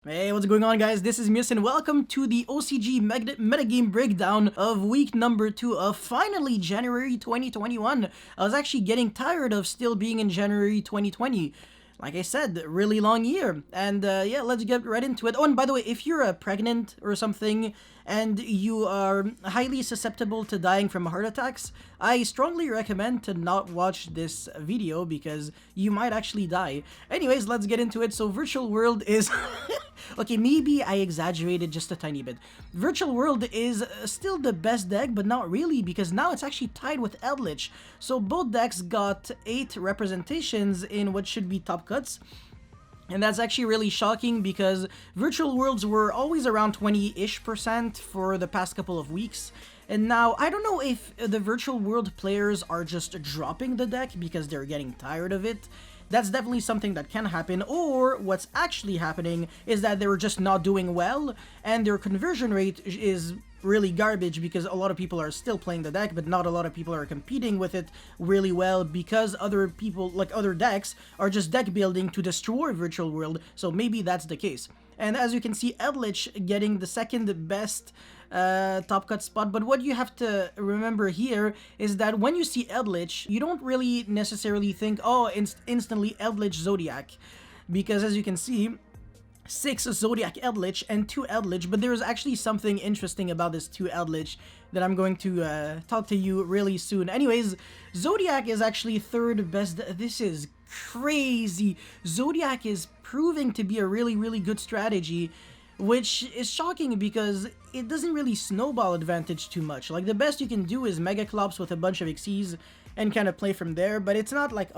Hey, what's going on, guys? This is Mus and welcome to the OCG metagame breakdown of week number 2 of finally January 2021. I was actually getting tired of still being in January 2020. Like I said, really long year. And yeah, let's get right into it. Oh, and by the way, if you're pregnant or something and you are highly susceptible to dying from heart attacks, I strongly recommend to not watch this video because you might actually die. Anyways, let's get into it. So Virtual World is... Okay, maybe I exaggerated just a tiny bit. Virtual World is still the best deck, but not really, because now it's actually tied with Eldritch. So both decks got 8 representations in what should be top cuts. And that's actually really shocking because Virtual Worlds were always around 20-ish% for the past couple of weeks. And now, I don't know if the Virtual World players are just dropping the deck because they're getting tired of it. That's definitely something that can happen, or what's actually happening is that they're just not doing well, and their conversion rate is really garbage because a lot of people are still playing the deck, but not a lot of people are competing with it really well because other people, like other decks, are just deck building to destroy Virtual World, so maybe that's the case. And as you can see, Eldritch getting the second best top cut spot, but what you have to remember here is that when you see Eldritch, you don't really necessarily think, oh, instantly Eldritch Zodiac, because as you can see, 6 Zodiac Eldritch and 2 Eldritch, but there's actually something interesting about this 2 Eldritch that I'm going to talk to you really soon. Anyways, Zodiac is actually third best. This is crazy. Zodiac is proving to be a really good strategy, which is shocking because it doesn't really snowball advantage too much. Like, the best you can do is Mega Clops with a bunch of Xyz and kind of play from there, but it's not like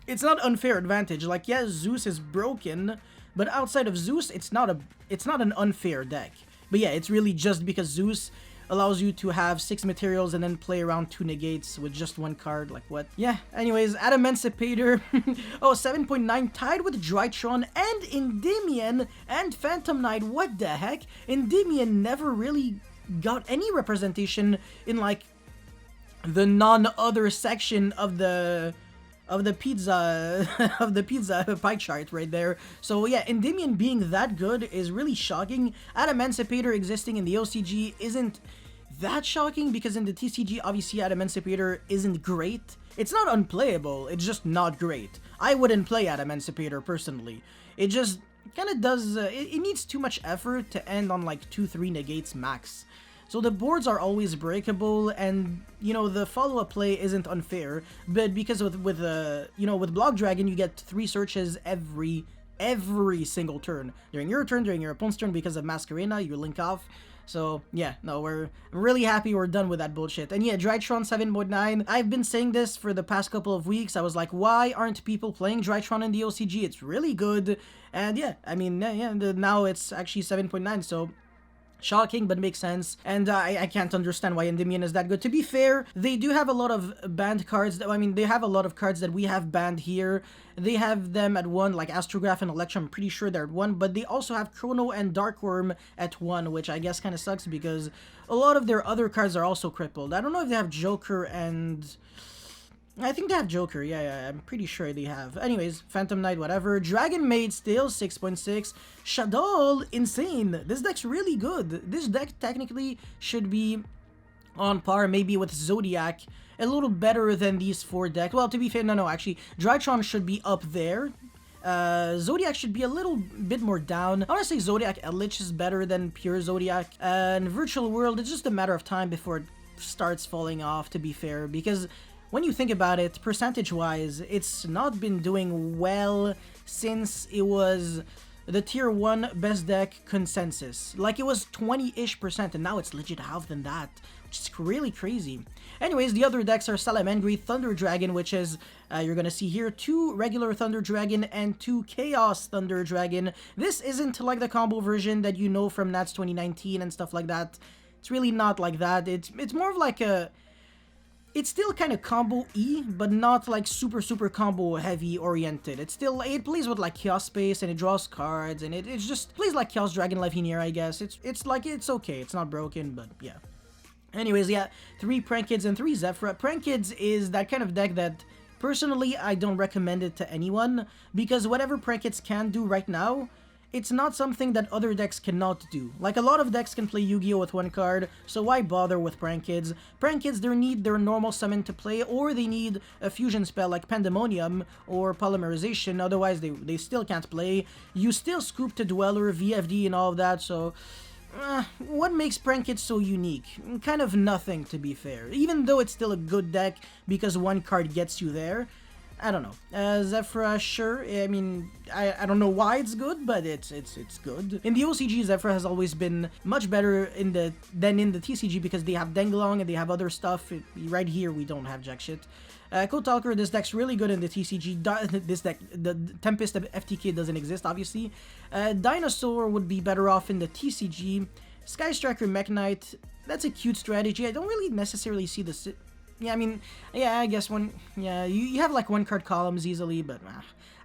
it's not unfair advantage. Like, yes, Zeus is broken, but outside of Zeus, it's not an unfair deck. But yeah, it's really just because Zeus allows you to have 6 materials and then play around 2 negates with just 1 card, like what? Yeah, anyways, Adamantipator, oh, 7.9 tied with Drytron and Endymion and Phantom Knight, what the heck? Endymion never really got any representation in, like, the non-other section of the pizza pie chart right there. So yeah, Endymion being that good is really shocking. Adamantipator existing in the OCG isn't that shocking because in the TCG, obviously Adamantipator isn't great. It's not unplayable, it's just not great. I wouldn't play Adamantipator personally. It just kind of does, it needs too much effort to end on like 2-3 negates max. So the boards are always breakable, and you know, the follow-up play isn't unfair, but because with Block Dragon you get 3 searches every single turn. During your turn, during your opponent's turn, because of Masquerena, you link off. So yeah, no, we're really happy we're done with that bullshit. And yeah, Drytron 7.9, I've been saying this for the past couple of weeks. I was like, why aren't people playing Drytron in the OCG? It's really good. And yeah, I mean, yeah, now it's actually 7.9, so shocking, but makes sense. And I can't understand why Endymion is that good. To be fair, they do have a lot of banned cards. I mean, they have a lot of cards that we have banned here. They have them at 1, like Astrograph and Electrum. I'm pretty sure they're at 1, but they also have Chrono and Darkworm at 1, which I guess kind of sucks because a lot of their other cards are also crippled. I don't know if they have Joker and... I think they have Joker, yeah, I'm pretty sure they have. Anyways, Phantom Knight, whatever. Dragon Maid still 6.6. Shadol, insane. This deck's really good. This deck technically should be on par maybe with Zodiac. A little better than these 4 decks. Well, to be fair, no, actually, Drytron should be up there. Zodiac should be a little bit more down. I want to say Zodiac Eldritch is better than pure Zodiac. And Virtual World, it's just a matter of time before it starts falling off, to be fair, because when you think about it, percentage-wise, it's not been doing well since it was the tier 1 best deck consensus. Like, it was 20-ish%, and now it's legit half than that, which is really crazy. Anyways, the other decks are Salamangreat, Thunder Dragon, which is, you're gonna see here, 2 regular Thunder Dragon and 2 Chaos Thunder Dragon. This isn't like the combo version that you know from Nats 2019 and stuff like that. It's really not like that. It's more of like a... It's still kind of combo-y, but not like super combo heavy oriented. It's still, it plays with like Chaos Space and it draws cards and it just plays like Chaos Dragon Life-Linear, I guess. It's like, it's okay. It's not broken, but yeah. Anyways, yeah, 3 Prankids and 3 Zephyra. Prankids is that kind of deck that personally I don't recommend it to anyone because whatever Prankids can do right now, it's not something that other decks cannot do. Like, a lot of decks can play Yu-Gi-Oh! With one card, so why bother with Prank Kids? Prank Kids, they need their normal summon to play, or they need a fusion spell like Pandemonium or Polymerization, otherwise they still can't play. You still scoop to Dweller, VFD, and all of that, so... what makes Prank Kids so unique? Kind of nothing, to be fair. Even though it's still a good deck because one card gets you there, I don't know. Zephyra, sure. I mean, I don't know why it's good, but it's good. In the OCG, Zephyra has always been much better than in the TCG because they have Denglong and they have other stuff. Right here, we don't have jack shit. Code Talker, this deck's really good in the TCG. This deck, the Tempest of FTK doesn't exist, obviously. Dinosaur would be better off in the TCG. Sky Striker Mech Knight, that's a cute strategy. I don't really necessarily see the... Yeah, I mean, yeah, I guess you have like one card columns easily, but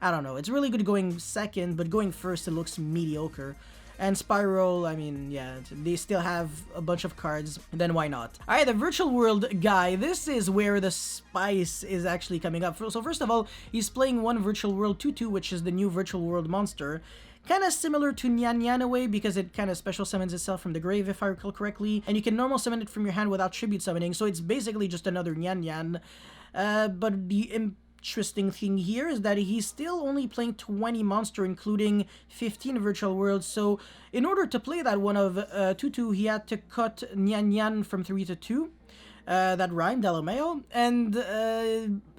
I don't know. It's really good going second, but going first it looks mediocre. And Spiral, I mean, yeah, they still have a bunch of cards, then why not? Alright, the Virtual World guy, this is where the spice is actually coming up. So first of all, he's playing one Virtual World 2-2, which is the new Virtual World monster. Kind of similar to Nyan Nyan away because it kind of special summons itself from the grave, if I recall correctly, and you can normal summon it from your hand without tribute summoning, so it's basically just another Nyan Nyan. But the interesting thing here is that he's still only playing 20 monster, including 15 Virtual Worlds, so in order to play that one of 2-2, he had to cut Nyan Nyan from 3 to 2. That rhymed, LMAO, and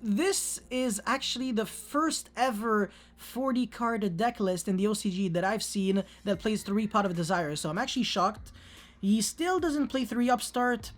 this is actually the first ever 40 card deck list in the OCG that I've seen that plays 3 Pot of Desire, so I'm actually shocked. He still doesn't play 3 Upstart.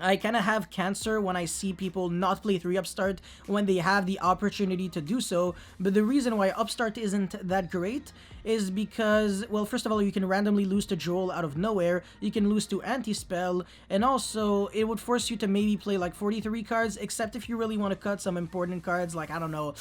I kind of have cancer when I see people not play 3 Upstart when they have the opportunity to do so, but the reason why Upstart isn't that great is because, well, first of all, you can randomly lose to Joel out of nowhere, you can lose to Anti-Spell, and also it would force you to maybe play like 43 cards, except if you really want to cut some important cards, like, I don't know,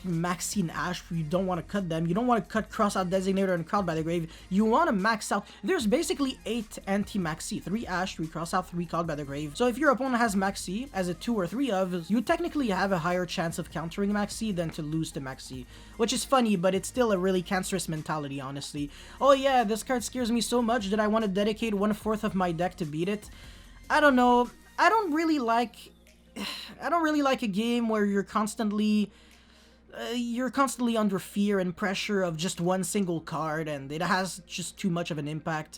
Maxine Ash, you don't want to cut them. You don't want to cut Crossout Designator and Called by the Grave. You want to max out. There's basically 8 anti-Maxi. 3 Ash, 3 Crossout, 3 Called by the Grave. So if your opponent has Maxi, as a 2 or 3 of, you technically have a higher chance of countering Maxi than to lose to Maxi. Which is funny, but it's still a really cancerous mentality, honestly. Oh yeah, this card scares me so much that I want to dedicate 1/4 of my deck to beat it. I don't know. I don't really like a game where you're constantly under fear and pressure of just one single card, and it has just too much of an impact.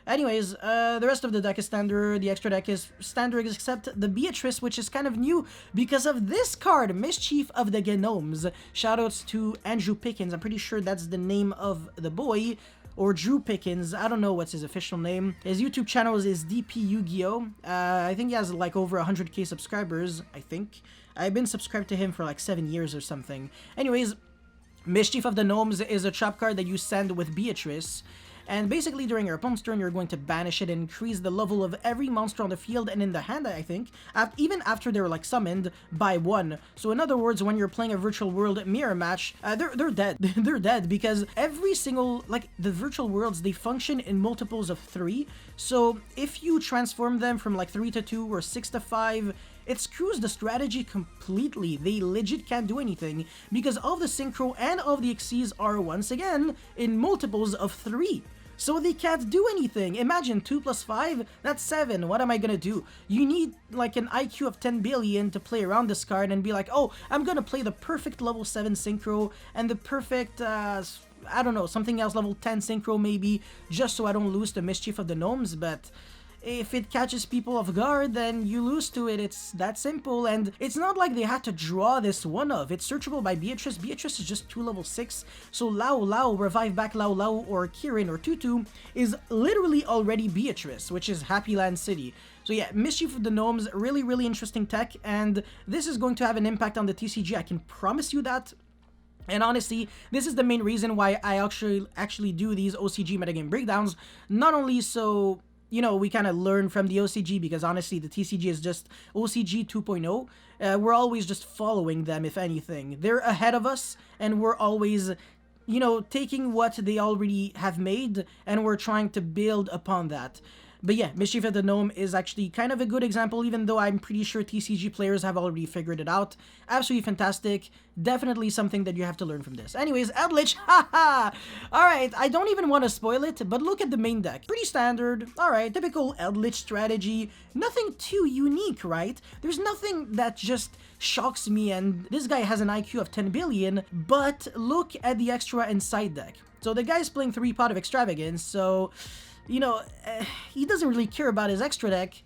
Anyways, the rest of the deck is standard. The extra deck is standard except the Beatrice, which is kind of new because of this card, Mischief of the Gnomes. Shoutouts to Andrew Pickens. I'm pretty sure that's the name of the boy. Or Drew Pickens, I don't know what's his official name. His YouTube channel is DP Yu-Gi-Oh! I think he has like over 100k subscribers, I think. I've been subscribed to him for like 7 years or something. Anyways, Mischief of the Gnomes is a trap card that you send with Beatrice. And basically during your opponent's turn, you're going to banish it and increase the level of every monster on the field and in the hand, I think, even after they're like summoned, by 1. So in other words, when you're playing a Virtual World mirror match, they're dead. They're dead because every single, like, the Virtual Worlds, they function in multiples of 3. So if you transform them from like 3 to 2 or 6 to 5, it screws the strategy completely. They legit can't do anything because all the Synchro and all the Xyz are once again in multiples of 3. So they can't do anything. Imagine 2 plus 5, that's 7. What am I gonna do? You need like an IQ of 10 billion to play around this card and be like, oh, I'm gonna play the perfect level 7 Synchro and the perfect, I don't know, something else level 10 Synchro maybe, just so I don't lose the Mischief of the Gnomes, but if it catches people off guard, then you lose to it. It's that simple, and it's not like they had to draw this one of. It's searchable by Beatrice. Beatrice is just 2 level 6, so Lao Lao, Revive Back Lao Lao, or Kirin, or Tutu is literally already Beatrice, which is Happy Land City. So yeah, Mischief of the Gnomes, really, really interesting tech, and this is going to have an impact on the TCG, I can promise you that. And honestly, this is the main reason why I actually do these OCG metagame breakdowns, not only so, you know, we kind of learn from the OCG, because honestly, the TCG is just OCG 2.0. We're always just following them, if anything. They're ahead of us, and we're always, you know, taking what they already have made, and we're trying to build upon that. But yeah, Mischief of the Gnome is actually kind of a good example, even though I'm pretty sure TCG players have already figured it out. Absolutely fantastic. Definitely something that you have to learn from this. Anyways, Eldritch, haha! Alright, I don't even want to spoil it, but look at the main deck. Pretty standard. Alright, typical Eldritch strategy. Nothing too unique, right? There's nothing that just shocks me, and this guy has an IQ of 10 billion, but look at the extra and side deck. So the guy's playing 3 Pot of Extravagance, so, you know, he doesn't really care about his extra deck.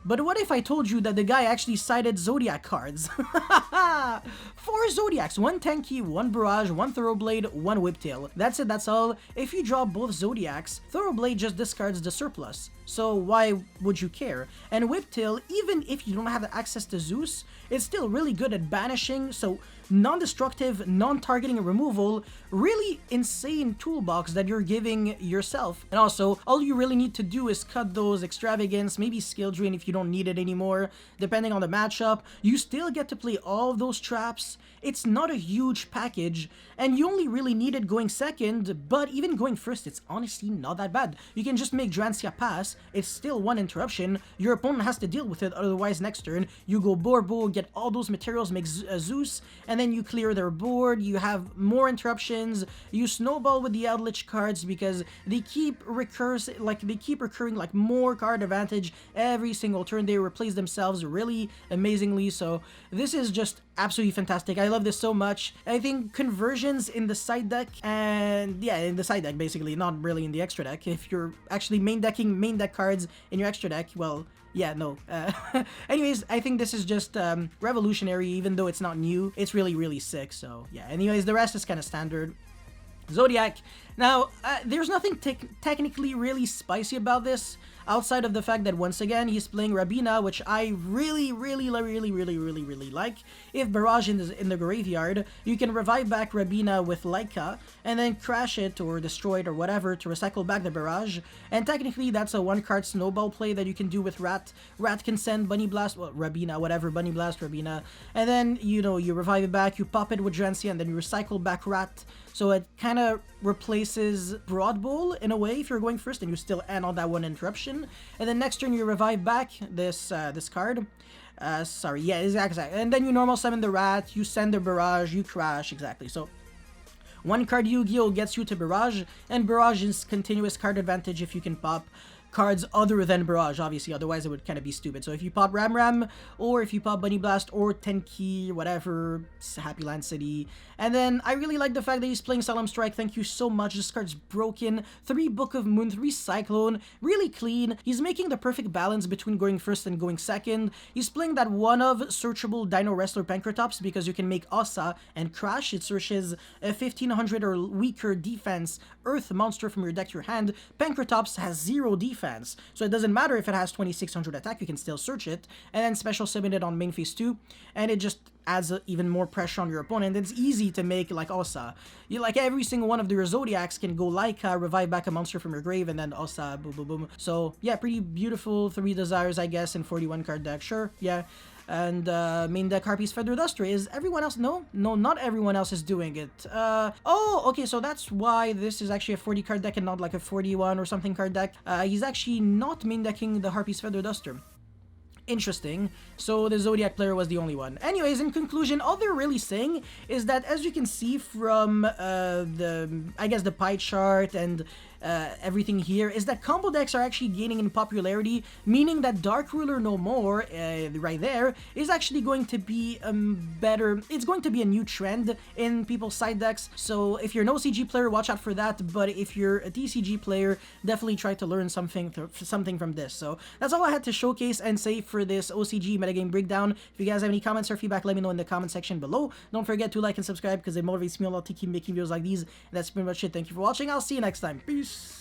But what if I told you that the guy actually sided Zodiac cards? 4 Zodiacs, 1 Tenki, 1 Barrage, 1 Thoroughblade, 1 Whiptail. That's it, that's all. If you draw both Zodiacs, Thoroughblade just discards the surplus. So why would you care? And Whiptail, even if you don't have access to Zeus, it's still really good at banishing, so non-destructive, non-targeting removal, really insane toolbox that you're giving yourself. And also, all you really need to do is cut those Extravagance, maybe Skill Drain if you don't need it anymore, depending on the matchup. You still get to play all of those traps. It's not a huge package, and you only really need it going second, but even going first, it's honestly not that bad. You can just make Drancia pass, it's still 1 interruption, your opponent has to deal with it, otherwise next turn, you go Borbo, get all those materials, make Zeus, and then you clear their board, you have more interruptions, you snowball with the Eldritch cards because they keep recurring like more card advantage every single turn. They replace themselves really amazingly, so this is just absolutely fantastic. I love this so much. I think conversions in the side deck, and yeah, in the side deck basically, not really in the extra deck. If you're actually main decking main deck cards in your extra deck, well, yeah, no. Anyways, I think this is just revolutionary, even though it's not new. It's really, really sick, so yeah. Anyways, the rest is kind of standard. Zodiac. Now, there's nothing technically really spicy about this, outside of the fact that once again, he's playing Rabina, which I really like. If Barrage is in the graveyard, you can revive back Rabina with Laika, and then crash it or destroy it or whatever to recycle back the Barrage. And technically, that's a 1-card snowball play that you can do with Rat. Rat can send Bunny Blast, well, Rabina, whatever, Bunny Blast, Rabina. And then, you know, you revive it back, you pop it with Drancia, and then you recycle back Rat. So it kind of replaces Broad Bowl in a way if you're going first and you still end on that 1 interruption. And then next turn you revive back this card. Sorry, yeah, exactly. And then you normal summon the Rat, you send the Barrage, you crash, exactly. So 1 card Yu-Gi-Oh! Gets you to Barrage, and Barrage is continuous card advantage if you can pop cards other than Barrage, obviously, otherwise it would kind of be stupid. So if you pop Ram, or if you pop Bunny Blast, or Tenki, whatever, Happy Land City. And then I really like the fact that he's playing Solemn Strike. Thank you so much. This card's broken. 3 Book of Moon, 3 Cyclone, really clean. He's making the perfect balance between going first and going second. He's playing that one of searchable Dino Wrestler Pancratops because you can make Ossa and crash. It searches a 1500 or weaker defense Earth monster from your deck to your hand. Pancratops has 0 defense, so it doesn't matter if it has 2600 attack, you can still search it, and then special summon it on main phase 2, and it just adds even more pressure on your opponent. It's easy to make like Ossa. You like every single one of your Zodiacs can go Laika, revive back a monster from your grave, and then Ossa, boom, boom, boom. So yeah, pretty beautiful 3 desires, I guess, in 41 card deck. Sure, yeah. And main deck Harpy's Feather Duster. Is everyone else? No, not everyone else is doing it. Oh, okay, so that's why this is actually a 40 card deck and not like a 41 or something card deck. He's actually not main decking the Harpy's Feather Duster. Interesting. So the Zodiac player was the only one. Anyways, in conclusion, all they're really saying is that, as you can see from the pie chart and everything here, is that combo decks are actually gaining in popularity, meaning that Dark Ruler No More, right there, is actually going to be it's going to be a new trend in people's side decks. So if you're an OCG player, watch out for that, but if you're a TCG player, definitely try to learn something from this. So that's all I had to showcase and say for this OCG metagame breakdown. If you guys have any comments or feedback, let me know in the comment section below. Don't forget to like and subscribe because it motivates me a lot to keep making videos like these. And that's pretty much it. Thank you for watching. I'll see you next time. Peace.